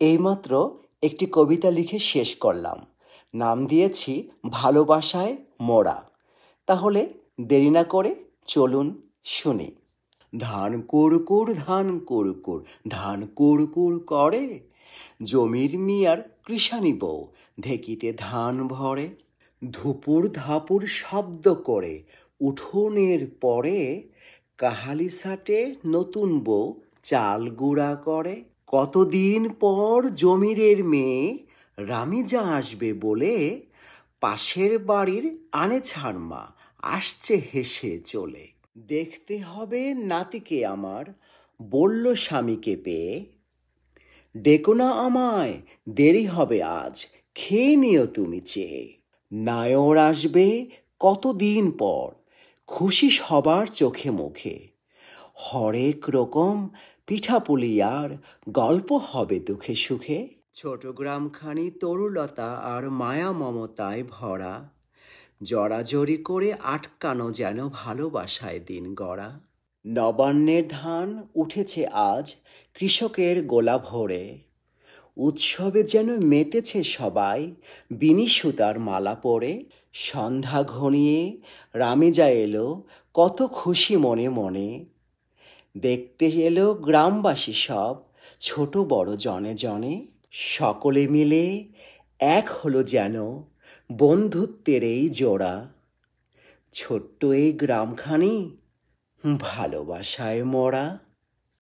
এইমাত্র একটি কবিতা লিখে শেষ করলাম। নাম দিয়েছি ভালোবাসায় মোরা। তাহলে দেরি না করে চলুন শুনি। ধান কুড়কুড় ধান কুড়কুড় ধান কুড়কুড় করে, জমির মিয়ার কৃষানি বউ ঢেকিতে ধান ভরে। ধুপুর ধাপুর শব্দ করে উঠোনের পরে, কাহালি সাটে নতুন বউ চাল গুঁড়া করে। কতদিন পর জমিরের মেয়ে রামিজা আসবে বলে, পাশের বাড়ির আনে ছাড়মা আসছে হেসে চলে। দেখতে হবে নাতিকে আমার, বলল স্বামীকে পেয়ে, ডেকো না আমায় দেরি হবে আজ, খেয়ে নিও তুমি চেয়ে। নায়র আসবে কতদিন পর, খুশি সবার চোখে মুখে, হরেক রকম পিঠাপুলি আর গল্প হবে দুঃখে সুখে। ছোট গ্রামখানি তরুলতা আর মায়া মমতায় ভরা, জড়াজড়ি করে আটকানো যেন ভালোবাসায় দিন গড়া। নবান্নের ধান উঠেছে আজ কৃষকের গোলা ভরে, উৎসবে যেন মেতেছে সবাই বিনি সুতার মালা পরে। সন্ধ্যা ঘনিয়ে রামিজা এলো কত খুশি মনে মনে, দেখতে এলো গ্রামবাসী সব ছোট বড় জনে জনে। সকলে মিলে এক হলো যেন বন্ধুত্বের এই জোড়া, ছোট্ট এই গ্রামখানি ভালোবাসায় মোরা।